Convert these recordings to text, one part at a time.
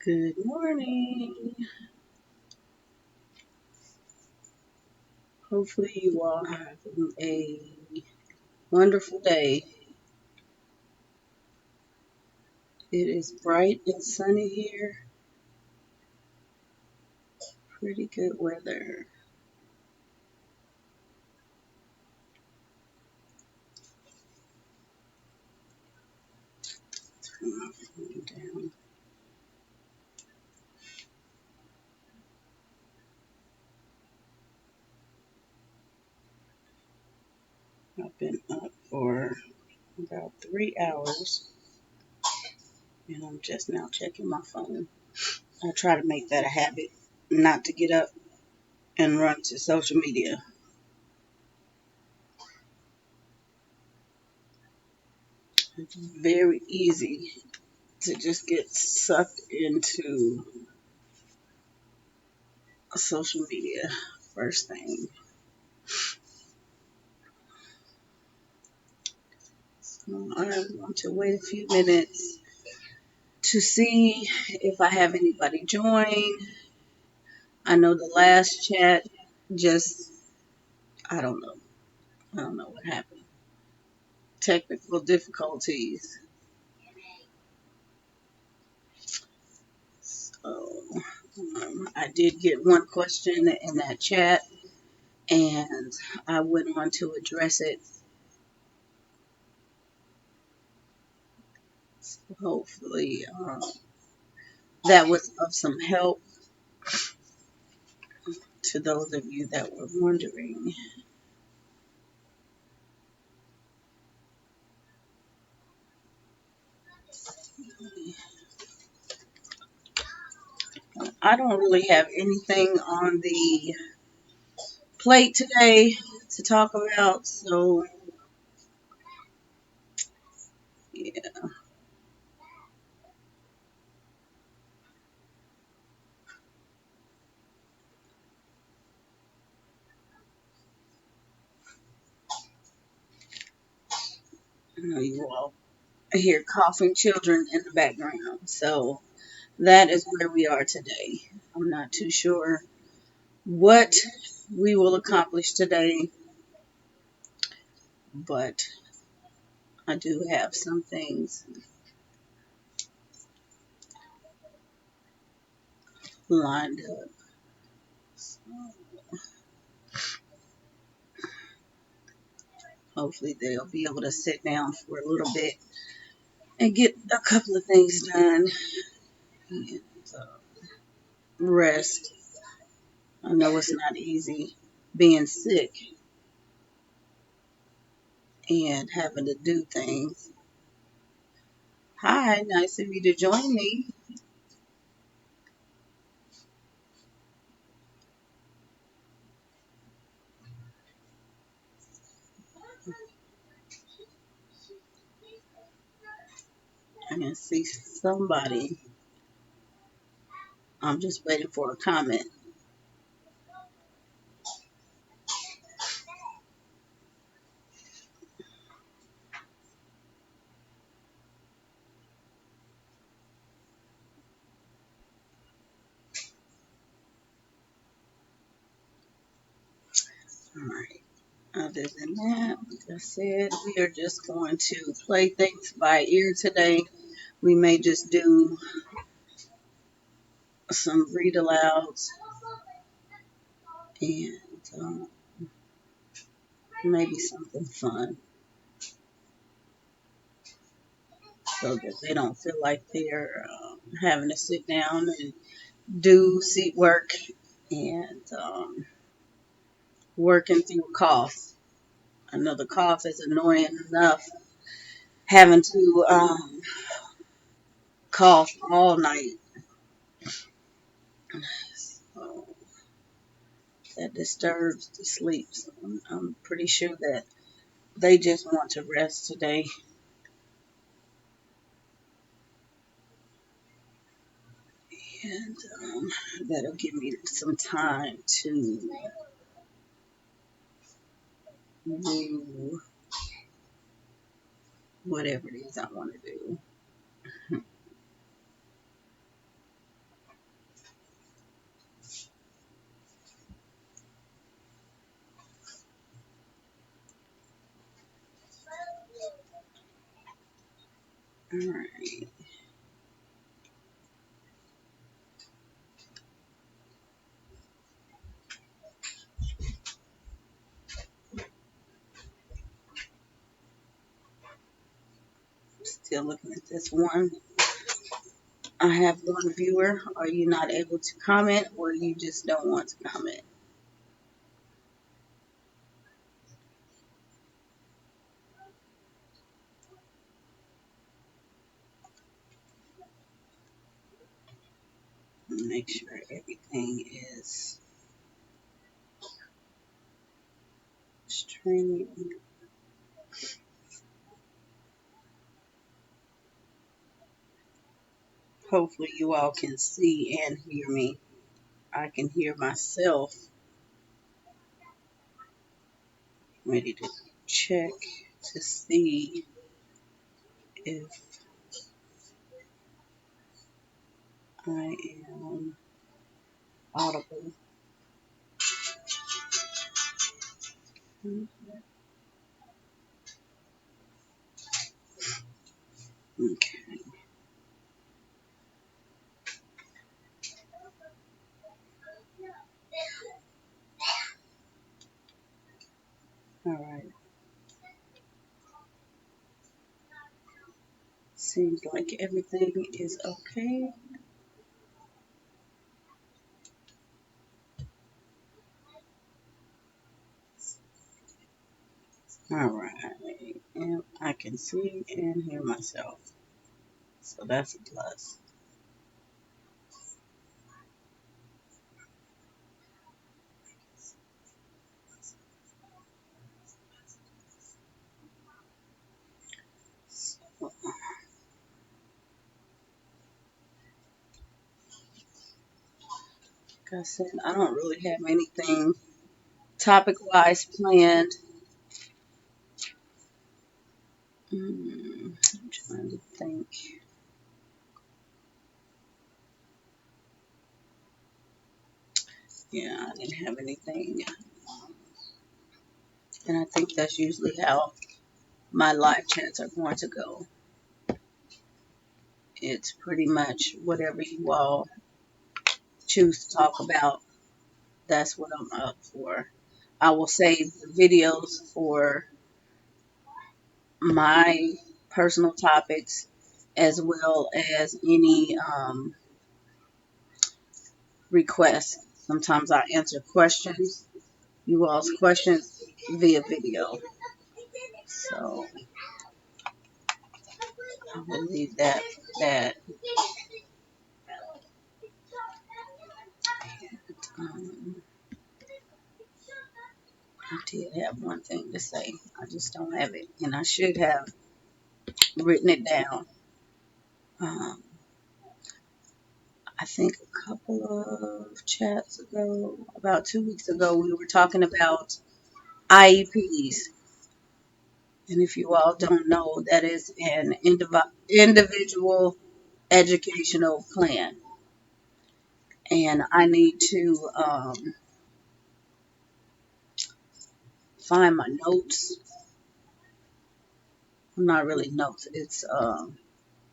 Good morning. Hopefully, you all have a wonderful day. It is bright and sunny here. Pretty good weather. Turn my phone down. I've been up for about 3 hours and I'm just now checking my phone. I try to make that a habit not to get up and run to social media. It's very easy to just get sucked into social media first thing. So I want to wait a few minutes to see if I have anybody join. I know the last chat just, I don't know. I don't know what happened. Technical difficulties. So I did get one question in that chat and I went on to address it. So hopefully that was of some help to those of you that were wondering. I don't really have anything on the plate today to talk about, so yeah. I know you all hear coughing children in the background, so that is where we are today. I'm not too sure what we will accomplish today, but I do have some things lined up. So hopefully they'll be able to sit down for a little bit and get a couple of things done and rest. I know it's not easy being sick and having to do things. Hi, nice of you to join me. I can see somebody. I'm just waiting for a comment. All right. Other than that, like I said, we are just going to play things by ear today. We may just do some read alouds and maybe something fun so that they don't feel like they're having to sit down and do seat work and working through a cough. Another cough is annoying enough having to cough all night. So that disturbs the sleep. So I'm pretty sure that they just want to rest today. And that'll give me some time to do whatever it is I want to do. Alright. Still looking at this one. I have one viewer. Are you not able to comment or you just don't want to comment? Make sure everything is streaming. Hopefully you all can see and hear me. I can hear myself. Ready to check to see if I am audible. Okay. All right. Seems like everything is okay. All right. And I can see and hear myself. So that's a plus. So, like I said, I don't really have anything topic wise planned. I'm trying to think. Yeah, I didn't have anything. And I think that's usually how my live chats are going to go. It's pretty much whatever you all choose to talk about. That's what I'm up for. I will save the videos for my personal topics as well as any requests. Sometimes I answer questions, you all's questions via video. So I will leave that for that. Um, I did have one thing to say. I just don't have it. And I should have written it down. Um, I think a couple of chats ago, about 2 weeks ago, we were talking about IEPs. And if you all don't know, that is an individual educational plan. And I need to find my notes. Not really notes. It's,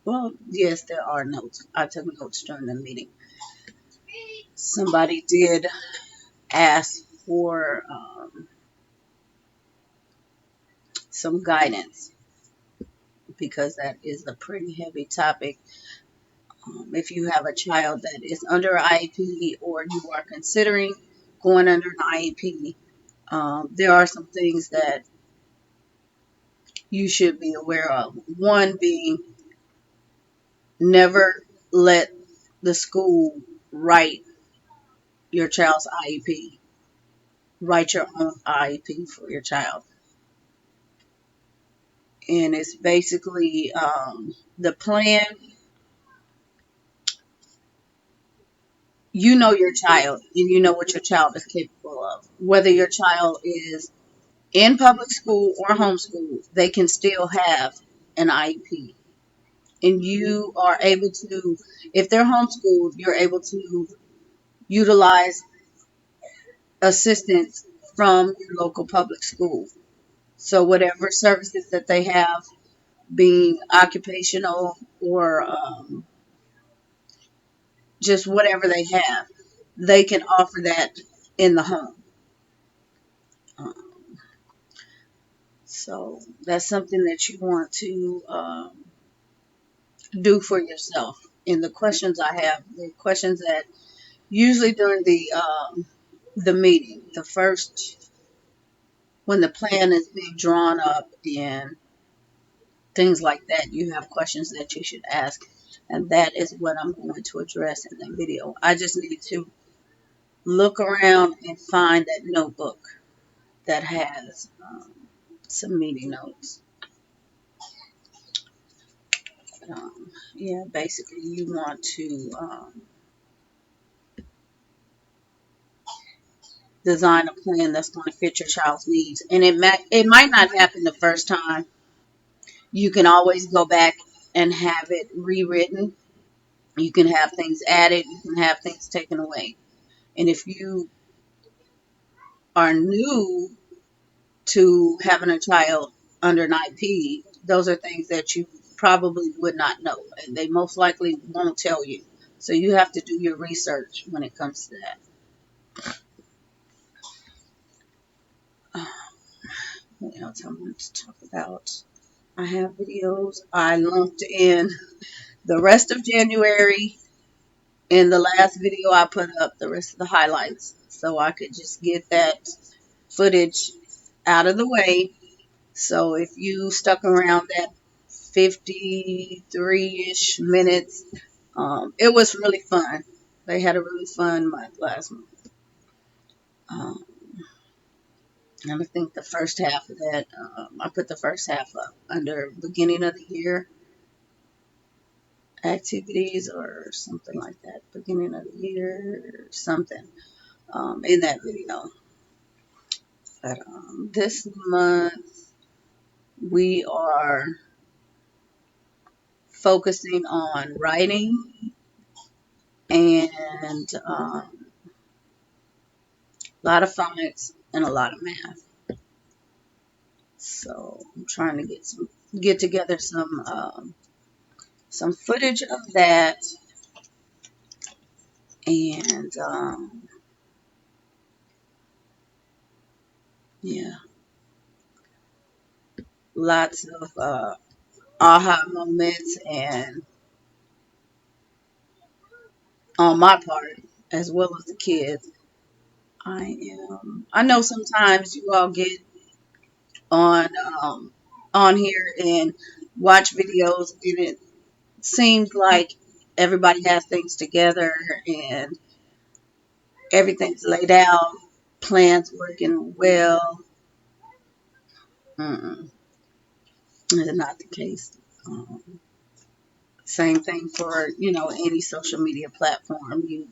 well, yes, there are notes. I took notes during the meeting. Somebody did ask for some guidance because that is a pretty heavy topic. If you have a child that is under IEP or you are considering going under an IEP, there are some things that you should be aware of. One being never let the school write your child's IEP. Write your own IEP for your child. And it's basically the plan. You know your child and you know what your child is capable of. Whether your child is in public school or homeschool, they can still have an IEP. And you are able to, if they're homeschooled, you're able to utilize assistance from your local public school. So whatever services that they have, being occupational or just whatever they have. They can offer that in the home. Um, so that's something that you want to do for yourself. And the questions I have, the questions that usually during the meeting, the first when the plan is being drawn up and things like that, you have questions that you should ask. And that is what I'm going to address in the video. I just need to look around and find that notebook that has some meeting notes. Yeah, basically you want to design a plan that's going to fit your child's needs. And it might not happen the first time. You can always go back and have it rewritten. You can have things added. You can have things taken away. And if you are new to having a child under an IP, those are things that you probably would not know. And they most likely won't tell you. So you have to do your research when it comes to that. What else I want to talk about? I have videos. I lumped in the rest of January. In the last video, I put up the rest of the highlights so I could just get that footage out of the way. So if you stuck around that 53-ish minutes, it was really fun. They had a really fun month last month. Um, and I think the first half of that, I put the first half up under beginning of the year activities or something like that. Beginning of the year, something in that video. But this month we are focusing on writing and a lot of phonics and a lot of math. So I'm trying to get together some footage of that and yeah, lots of aha moments and on my part as well as the kids. I know sometimes you all get on um, on here and watch videos, and it seems like everybody has things together and everything's laid out, plans working well. Mm-mm, that's not the case. Same thing for any social media platform. You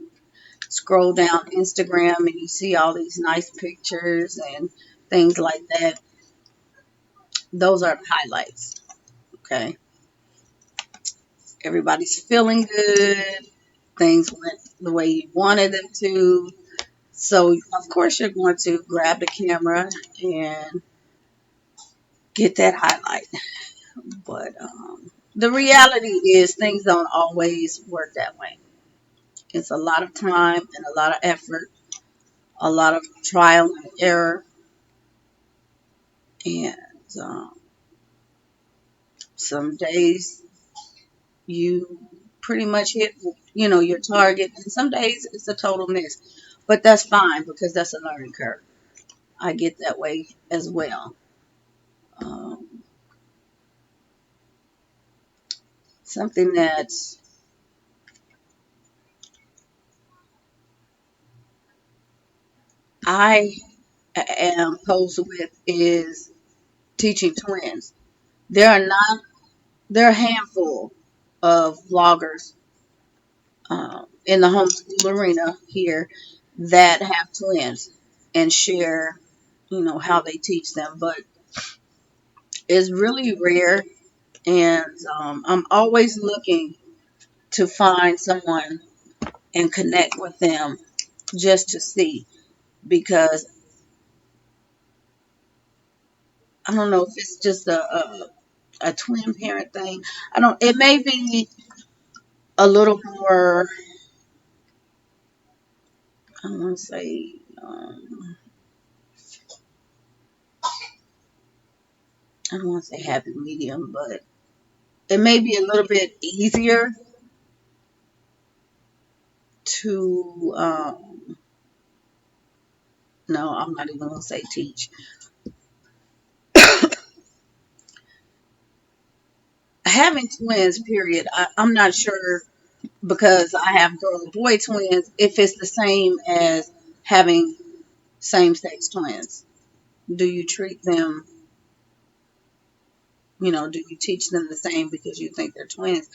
scroll down Instagram and you see all these nice pictures and things like that. Those are the highlights. Okay, everybody's feeling good. Things went the way you wanted them to. So, of course, you're going to grab the camera and get that highlight. But the reality is, things don't always work that way. It's a lot of time and a lot of effort, a lot of trial and error, and um, some days you pretty much hit, your target, and some days it's a total miss. But that's fine because that's a learning curve. I get that way as well. Um, something that I am posed with is teaching twins. There are not there are a handful of vloggers in the homeschool arena here that have twins and share, how they teach them. But it's really rare, and I'm always looking to find someone and connect with them just to see because I don't know if it's just a a twin parent thing. I don't. It may be a little more. I don't want to say. I don't want to say happy medium, but it may be a little bit easier to. No, I'm not even gonna say teach. Having twins, period. I'm not sure because I have girl and boy twins. If it's the same as having same sex twins, do you treat them? Do you teach them the same because you think they're twins?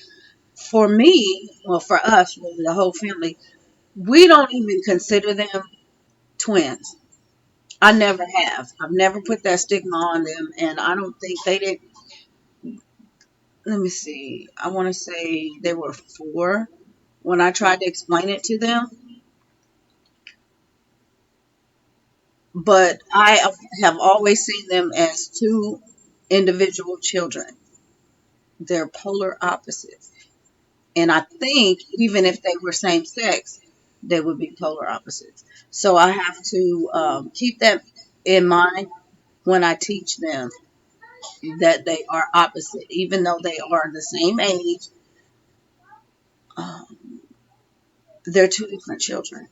For me, well, for us, really, the whole family, we don't even consider them twins. I never have. I've never put that stigma on them, and I don't think they did. Let me see. I want to say they were 4 when I tried to explain it to them, but I have always seen them as 2 individual children. They're polar opposites. And I think even if they were same sex, they would be polar opposites. So I have to keep that in mind when I teach them that they are opposite, even though they are the same age. Um, they're 2 different children.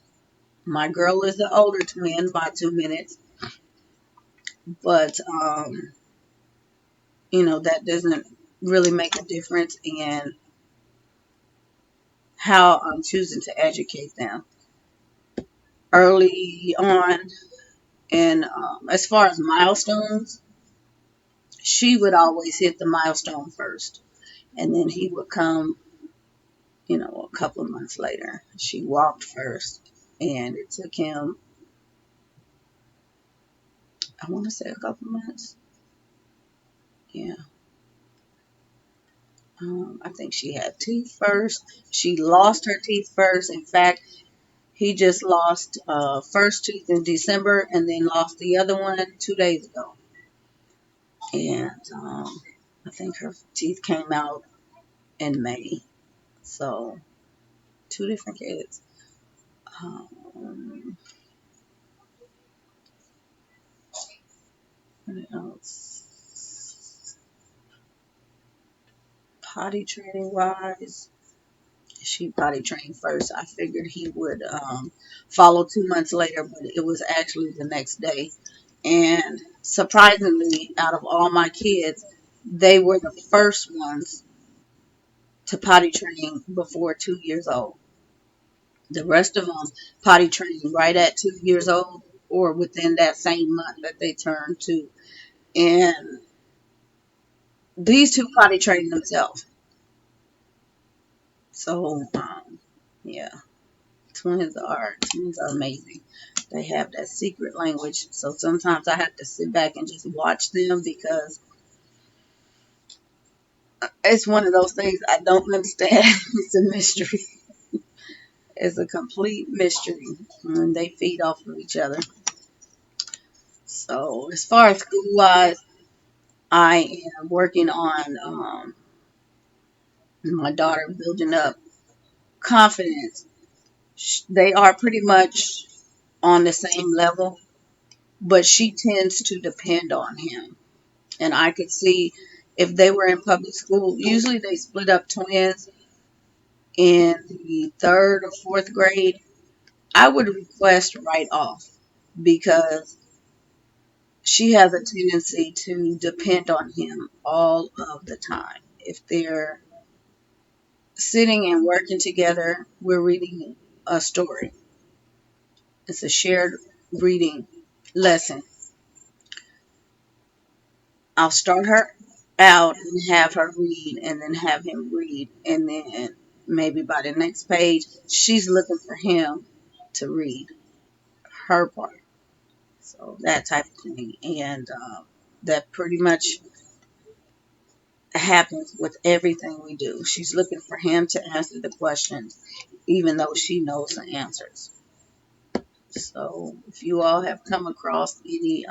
My girl is the older twin by 2 minutes, but that doesn't really make a difference in how I'm choosing to educate them early on. And as far as milestones, she would always hit the milestone first, and then he would come, a couple of months later. She walked first, and it took him, I want to say, a couple months. Yeah. I think she had teeth first. She lost her teeth first. In fact, he just lost first tooth in December and then lost the other one 2 days ago. And I think her teeth came out in May. So 2 different kids. Um, what else? Potty training wise, she potty trained first. I figured he would follow 2 months later, but it was actually the next day. And surprisingly, out of all my kids, they were the first ones to potty train before 2 years old. The rest of them potty trained right at 2 years old or within that same month that they turned 2. And these 2 potty trained themselves. So, yeah, twins are amazing. They have that secret language. So sometimes I have to sit back and just watch them because it's one of those things I don't understand. It's a mystery. It's a complete mystery. And they feed off of each other. So as far as school wise, I am working on my daughter building up confidence. They are pretty much on the same level, but she tends to depend on him. And I could see if they were in public school, usually they split up twins in the 3rd or 4th grade. I would request right off because she has a tendency to depend on him all of the time. If they're sitting and working together, we're reading a story. It's a shared reading lesson. I'll start her out and have her read and then have him read. And then maybe by the next page, she's looking for him to read her part. So that type of thing. And that pretty much happens with everything we do. She's looking for him to answer the questions, even though she knows the answers. So if you all have come across any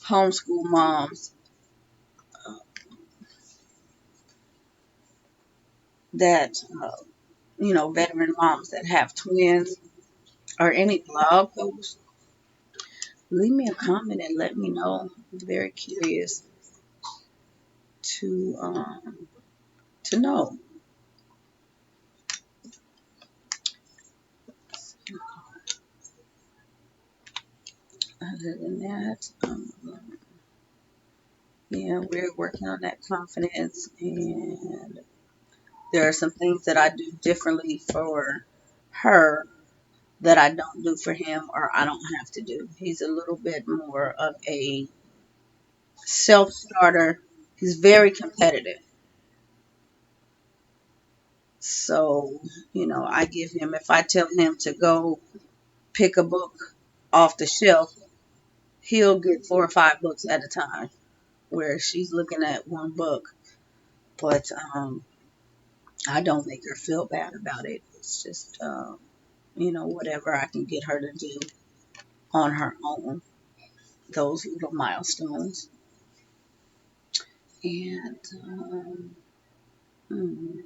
homeschool moms, that, veteran moms that have twins or any blog posts, leave me a comment and let me know. I'm very curious to know. Other than that, yeah, we're working on that confidence, and there are some things that I do differently for her that I don't do for him, or I don't have to do. He's a little bit more of a self starter. He's very competitive. So, I give him, if I tell him to go pick a book off the shelf, he'll get 4 or 5 books at a time, where she's looking at one book. But I don't make her feel bad about it. It's just, whatever I can get her to do on her own, those little milestones. And, hmm,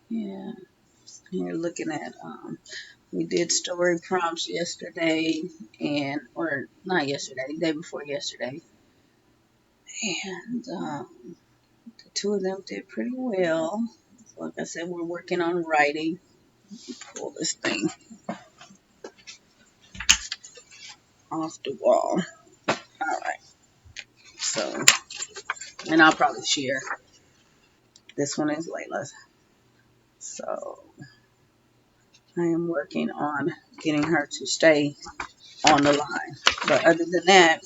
yeah, you're looking at, we did story prompts yesterday, or not yesterday, the day before yesterday. And the two of them did pretty well. Like I said, we're working on writing. Pull this thing off the wall. All right. So, and I'll probably share. This one is Layla's. So, I am working on getting her to stay on the line. But other than that,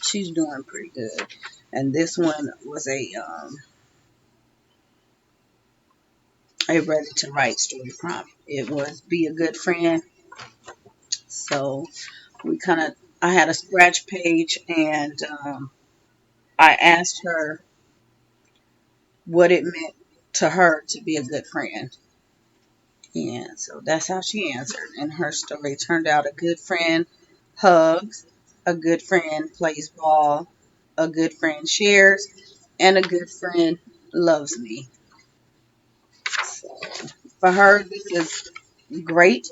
she's doing pretty good. And this one was a ready to write story prompt. It was be a good friend. So I had a scratch page, and I asked her what it meant to her to be a good friend. And so that's how she answered. And her story turned out: a good friend hugs, a good friend plays ball, a good friend shares, and a good friend loves me. So for her, this is great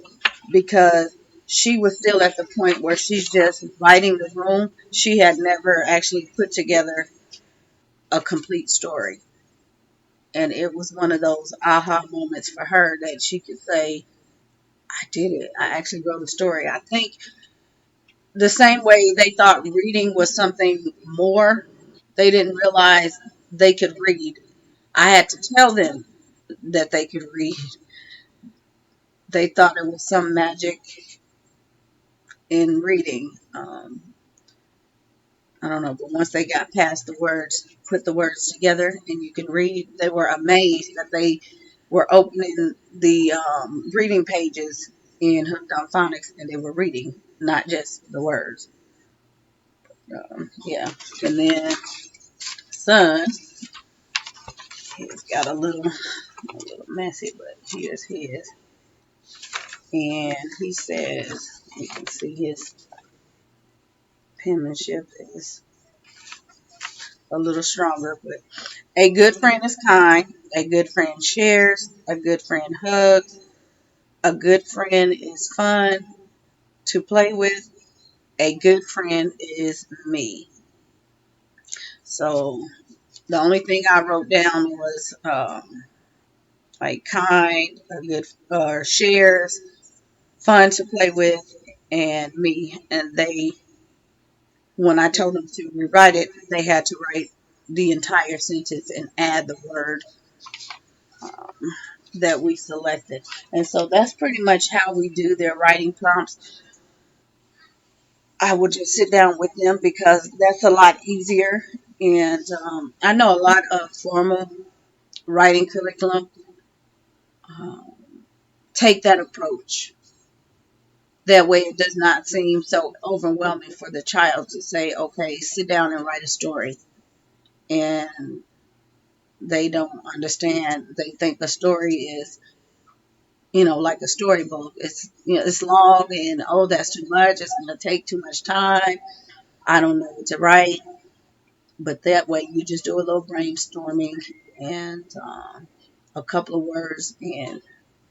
because she was still at the point where she's just writing the room. She had never actually put together a complete story. And it was one of those aha moments for her that she could say, I did it. I actually wrote a story. I think the same way they thought reading was something more, they didn't realize they could read. I had to tell them that they could read. They thought it was some magic in reading. I don't know, but once they got past the words, put the words together, and you can read, they were amazed that they were opening the reading pages in Hooked on Phonics, and they were reading, not just the words. Yeah, and then son, he's got a little messy, but here's his, and he says, you can see his penmanship is a little stronger, but a good friend is kind. A good friend shares. A good friend hugs. A good friend is fun to play with. A good friend is me. So the only thing I wrote down was like kind, a good shares, fun to play with, and me. And when I told them to rewrite it, they had to write the entire sentence and add the word um, that we selected. And so that's pretty much how we do their writing prompts. I would just sit down with them because that's a lot easier. And I know a lot of formal writing curriculum um, take that approach. That way it does not seem so overwhelming for the child to say, okay, sit down and write a story. And they don't understand. They think a story is like a storybook. It's long, and oh, that's too much. It's going to take too much time. I don't know what to write. But that way, you just do a little brainstorming and a couple of words, and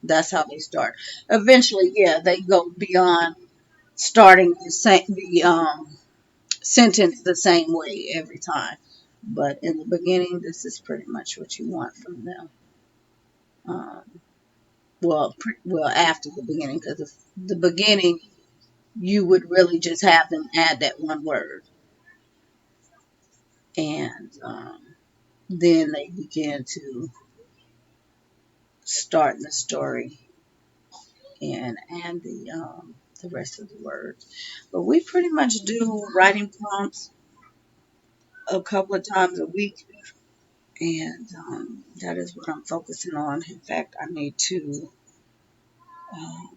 that's how they start. Eventually, yeah, they go beyond starting the sentence the same way every time. But in the beginning, this is pretty much what you want from them. Um, well, after the beginning, because the beginning, you would really just have them add that one word, and then they begin to start the story and the rest of the words. But we pretty much do writing prompts a couple of times a week, and that is what I'm focusing on. In fact, I need to um,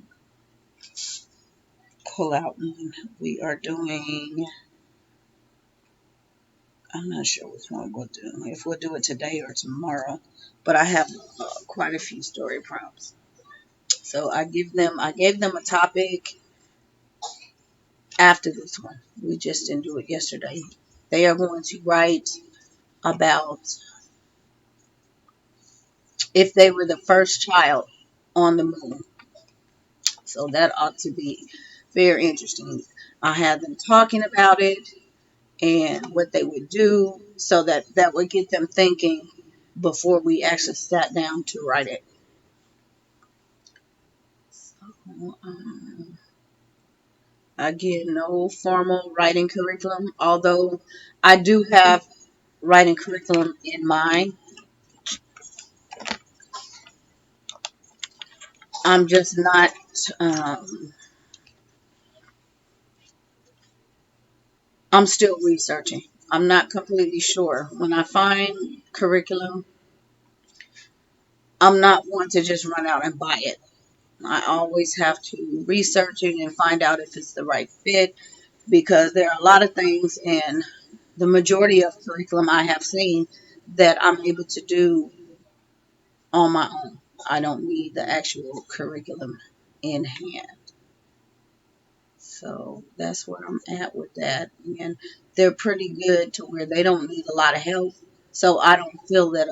pull out one. We are doing. I'm not sure which one we'll do. If we'll do it today or tomorrow, but I have quite a few story prompts. So I gave them a topic after this one. We just didn't do it yesterday. They are going to write about if they were the first child on the moon. So that ought to be very interesting. I had them talking about it and what they would do so that would get them thinking before we actually sat down to write it. So, again, no formal writing curriculum, although I do have writing curriculum in mind. I'm just not, um, I'm still researching. I'm not completely sure. When I find curriculum, I'm not one to just run out and buy it. I always have to research it and find out if it's the right fit because there are a lot of things in the majority of curriculum I have seen that I'm able to do on my own. I don't need the actual curriculum in hand. So that's where I'm at with that. And they're pretty good to where they don't need a lot of help. So I don't feel that,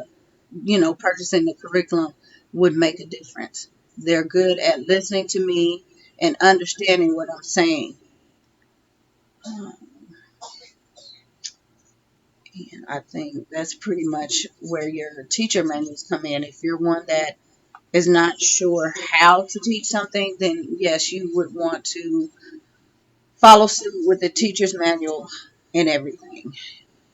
purchasing the curriculum would make a difference. They're good at listening to me and understanding what I'm saying. Um, and I think that's pretty much where your teacher manuals come in. If you're one that is not sure how to teach something, then yes, you would want to follow suit with the teacher's manual and everything.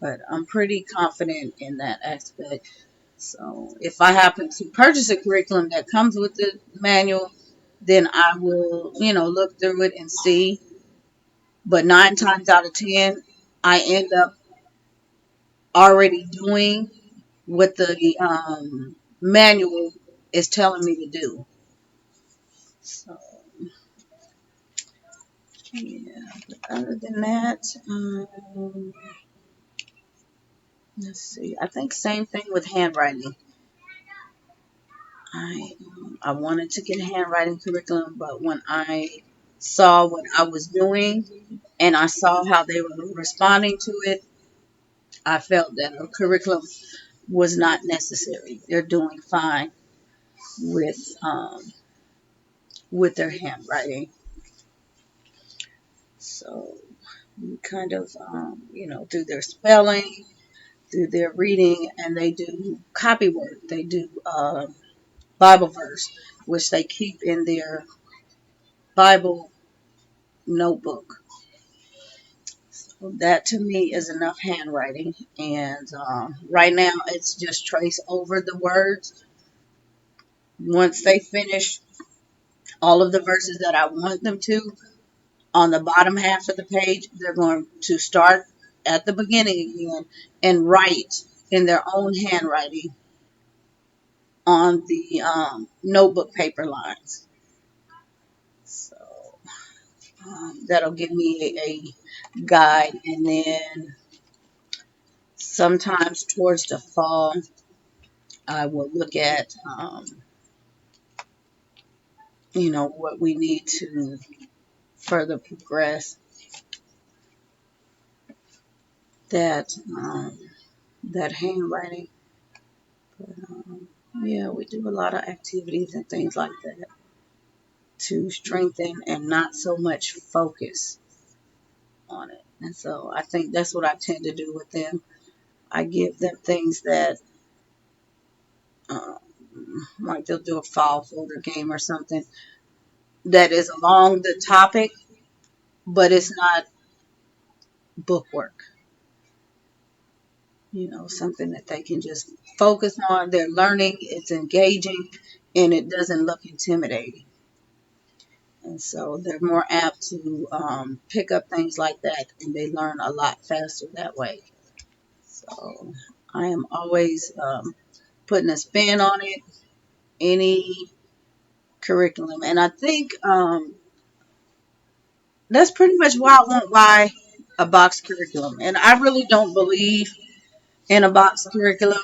But I'm pretty confident in that aspect. So if I happen to purchase a curriculum that comes with the manual, then I will, look through it and see. But 9 times out of 10, I end up already doing what the manual is telling me to do. So, yeah. But other than that, let's see. I think same thing with handwriting. I wanted to get a handwriting curriculum, but when I saw what I was doing and I saw how they were responding to it, I felt that a curriculum was not necessary. They're doing fine with um, with their handwriting, so we kind of do their spelling, do their reading, and they do copy work. They do Bible verse, which they keep in their Bible notebook. That to me is enough handwriting. And right now it's just trace over the words. Once they finish all of the verses that I want them to, on the bottom half of the page, they're going to start at the beginning again and write in their own handwriting on the notebook paper lines. So that'll give me a guide. And then sometimes towards the fall, I will look at, what we need to further progress. that that handwriting. But yeah, we do a lot of activities and things like that to strengthen and not so much focus on it. And so I think that's what I tend to do with them. I give them things that, um, like they'll do a fall folder game or something that is along the topic, but it's not bookwork. Something that they can just focus on. They're learning, it's engaging, and it doesn't look intimidating. And so they're more apt to pick up things like that, and they learn a lot faster that way. So I am always putting a spin on it, any curriculum. And I think that's pretty much why I won't buy a box curriculum. And I really don't believe in a box curriculum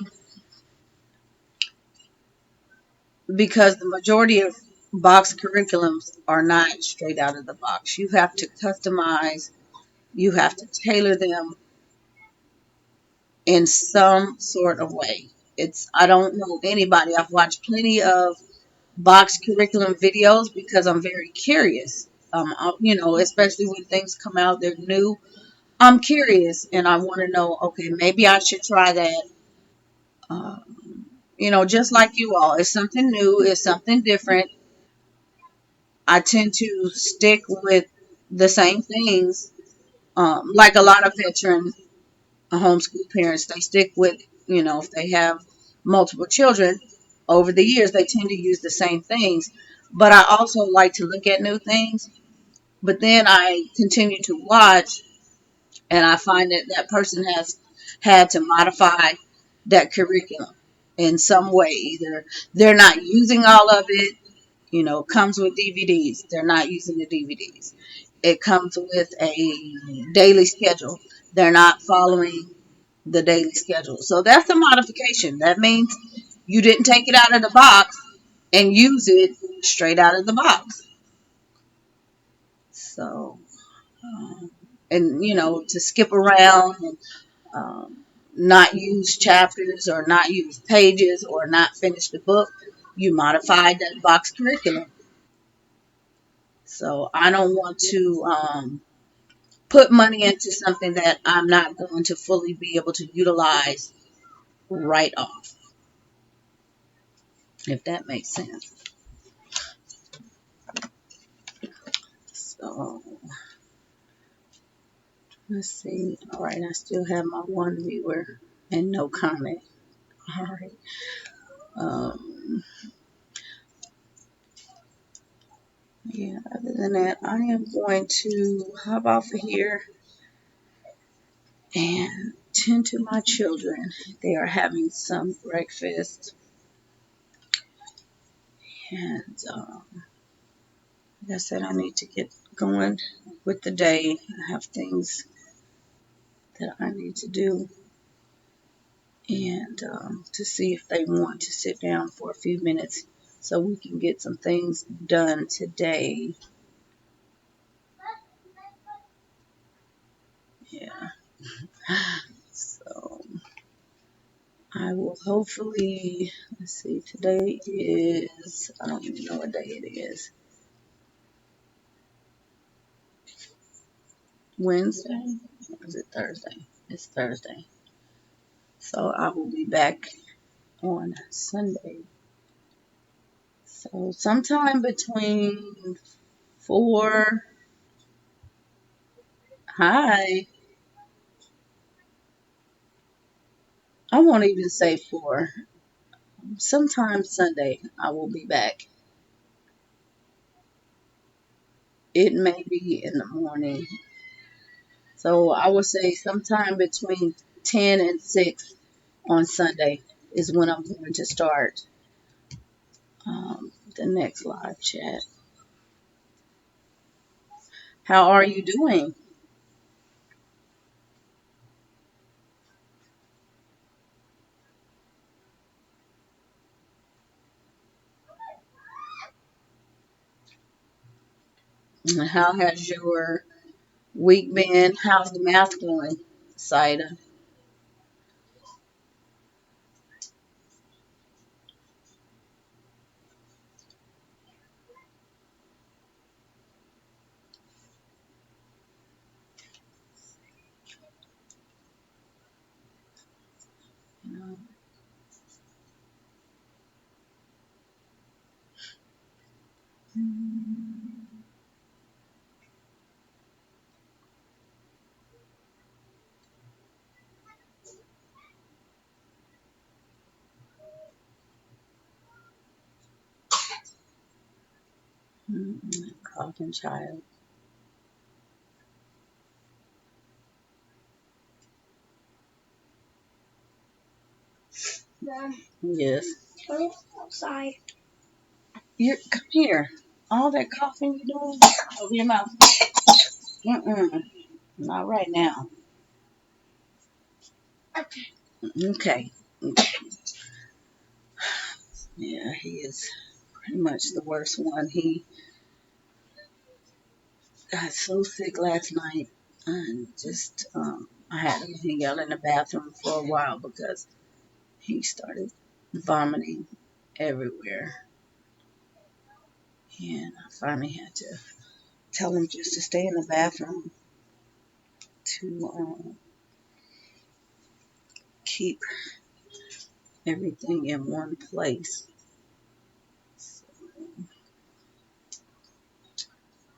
because the majority of box curriculums are not straight out of the box. You have to customize, you have to tailor them in some sort of way. I don't know anybody. I've watched plenty of box curriculum videos because I'm very curious. Especially when things come out, they're new. I'm curious and I want to know, okay, maybe I should try that. Just like you all, it's something new, it's something different. I tend to stick with the same things. Like a lot of veteran homeschool parents, they stick with, if they have multiple children over the years, they tend to use the same things. But I also like to look at new things. But then I continue to watch and I find that that person has had to modify that curriculum in some way. Either they're not using all of it, comes with DVDs. They're not using the DVDs. It comes with a daily schedule. They're not following the daily schedule. So that's a modification. That means you didn't take it out of the box and use it straight out of the box. So, and to skip around and not use chapters or not use pages or not finish the book, you modified that box curriculum. So I don't want to put money into something that I'm not going to fully be able to utilize right off, if that makes sense. So let's see. All right, I still have my one viewer and no comment. All right. Um, yeah, other than that, I am going to hop off of here and tend to my children. They are having some breakfast, and like I said, I need to get going with the day. I have things that I need to do, and to see if they want to sit down for a few minutes so we can get some things done today. Yeah. So I will hopefully, let's see, today is, I don't even know what day it is. Wednesday? Or is it Thursday? It's Thursday. So I will be back on Sunday. So sometime between 4, hi, I won't even say 4. Sometime Sunday I will be back. It may be in the morning. So I would say sometime between 10 and 6 on Sunday is when I'm going to start the next live chat. How are you doing? And how has your week been? How's the math going? cider. You know. Coughing child. Mom, Yes. can we go outside? You come here. All that coughing you doing over your mouth. Mm-mm. Not right now. Okay. Okay. Yeah, he is pretty much the worst one. He got so sick last night, and just I had him hang out in the bathroom for a while because he started vomiting everywhere, and I finally had to tell him just to stay in the bathroom to keep everything in one place. So,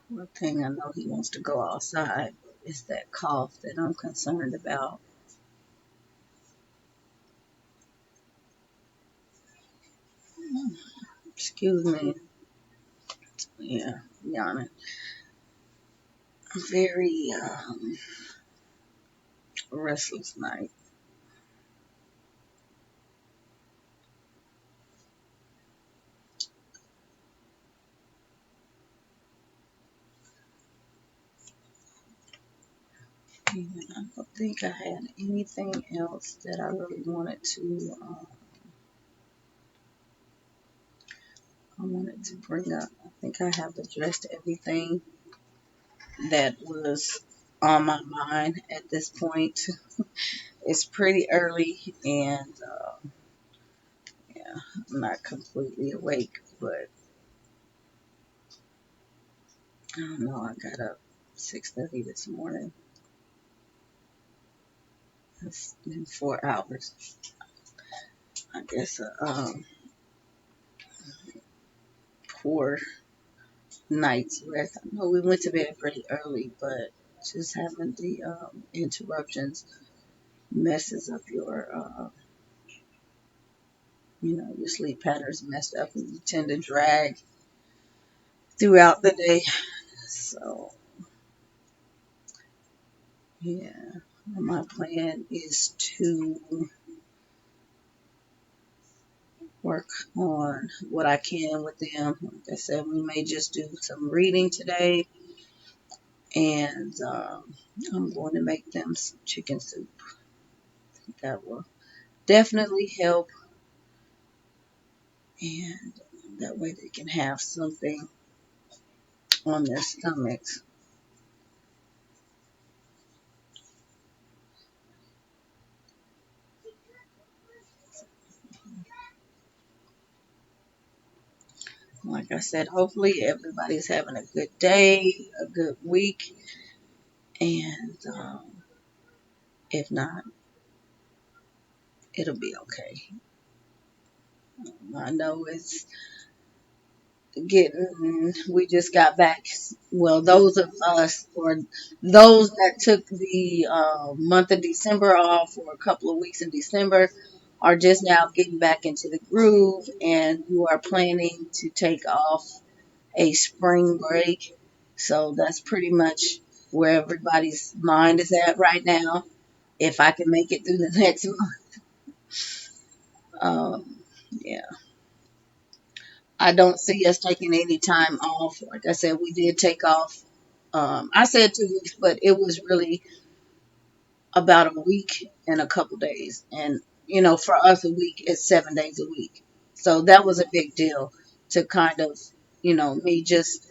one thing I know he wants to go outside is that cough that I'm concerned about. Excuse me. Yeah, yawning. Very restless night. And I don't think I had anything else that I really wanted to. I wanted to bring up. I think I have addressed everything that was on my mind at this point. It's pretty early, and yeah, I'm not completely awake, but I don't know. I got up 6:30 this morning. It's been 4 hours. I guess poor night's rest. I know we went to bed pretty early, but just having the interruptions messes up your, your sleep patterns messed up, and you tend to drag throughout the day. So yeah, my plan is to work on what I can with them. Like I said, we may just do some reading today, and I'm going to make them some chicken soup. That will definitely help, and that way they can have something on their stomachs. Like I said, hopefully everybody's having a good day, a good week, and if not, it'll be okay. I know it's we just got back. Well, those of us, or those that took the month of December off, or a couple of weeks in December, are just now getting back into the groove, and you are planning to take off a spring break. So that's pretty much where everybody's mind is at right now. If I can make it through the next month, yeah. I don't see us taking any time off. Like I said, we did take off. I said 2 weeks, but it was really about a week and a couple days. And, for us, a week is 7 days a week. So that was a big deal to kind of, me just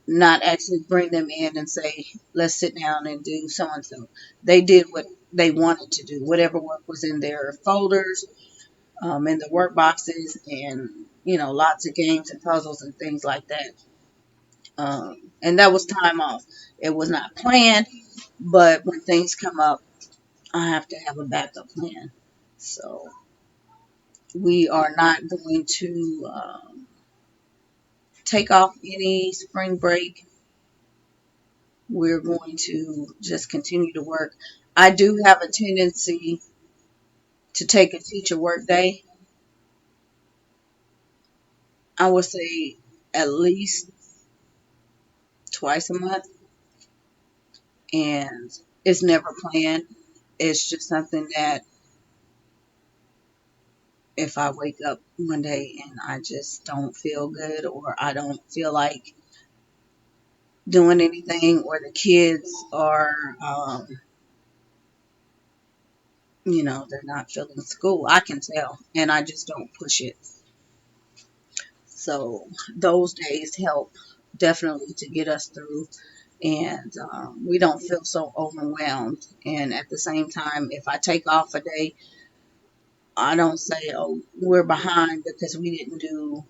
not actually bring them in and say, let's sit down and do so and so. They did what they wanted to do, whatever work was in their folders, in the work boxes, and lots of games and puzzles and things like that. And that was time off. It was not planned, but when things come up, I have to have a backup plan. So we are not going to take off any spring break. We're going to just continue to work. I do have a tendency to take a teacher work day. I would say at least twice a month, and it's never planned. It's just something that if I wake up one day and I just don't feel good, or I don't feel like doing anything, or the kids are, they're not feeling school, I can tell, and I just don't push it. So those days help definitely to get us through, and we don't feel so overwhelmed. And at the same time, if I take off a day, I don't say, oh, we're behind because we didn't do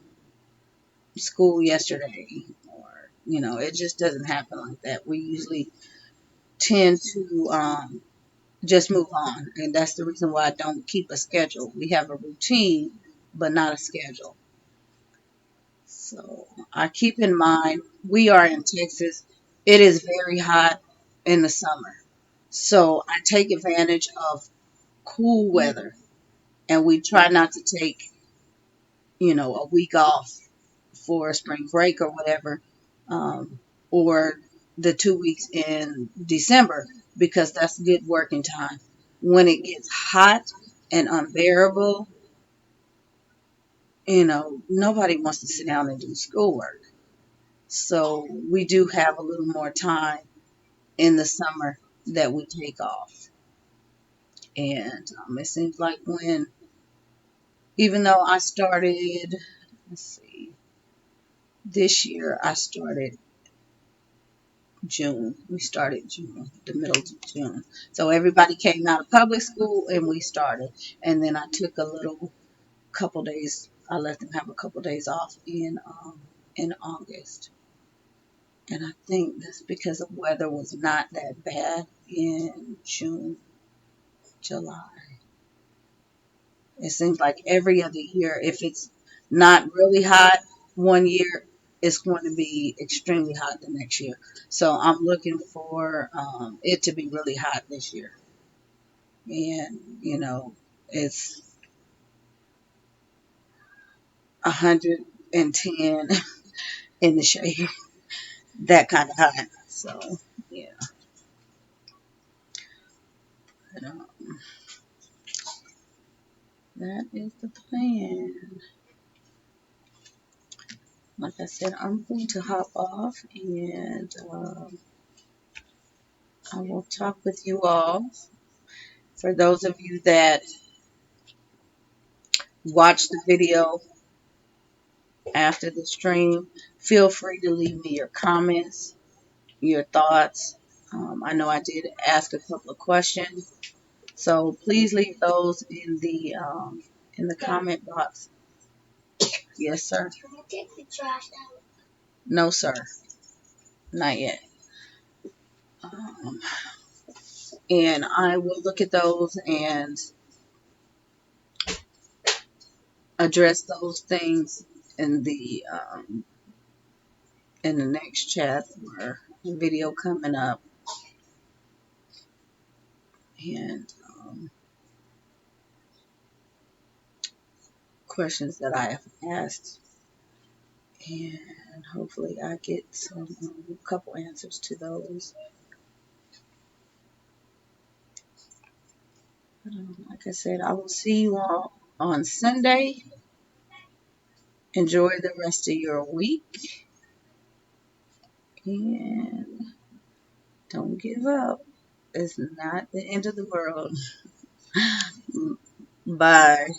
school yesterday, or it just doesn't happen like that. We usually tend to just move on, and that's the reason why I don't keep a schedule. We have a routine but not a schedule. So I keep in mind we are in Texas. It is very hot in the summer, so I take advantage of cool weather, and we try not to take a week off for spring break or whatever, um, or the 2 weeks in December, because that's good working time. When it gets hot and unbearable, nobody wants to sit down and do schoolwork. So we do have a little more time in the summer that we take off. And it seems like even though I started, let's see, this year I started June. We started June, the middle of June. So everybody came out of public school and we started. And then I took a little couple days. I let them have a couple days off in August. And I think that's because the weather was not that bad in June, July. It seems like every other year, if it's not really hot one year, it's going to be extremely hot the next year. So I'm looking for it to be really hot this year. And, it's 110 in the shade, that kind of hot. So, yeah, but, that is the plan. Like I said, I'm going to hop off, and I will talk with you all. For those of you that watch the video after the stream, feel free to leave me your comments, your thoughts. I know I did ask a couple of questions, so please leave those in the comment box. Yes, sir. Can we take the trash out? No, sir, not yet. Um, and I will look at those and address those things in the next chat or video coming up. And questions that I have asked, and hopefully I get a couple answers to those. Like I said, I will see you all on Sunday. Enjoy the rest of your week, and don't give up. It's not the end of the world. Bye.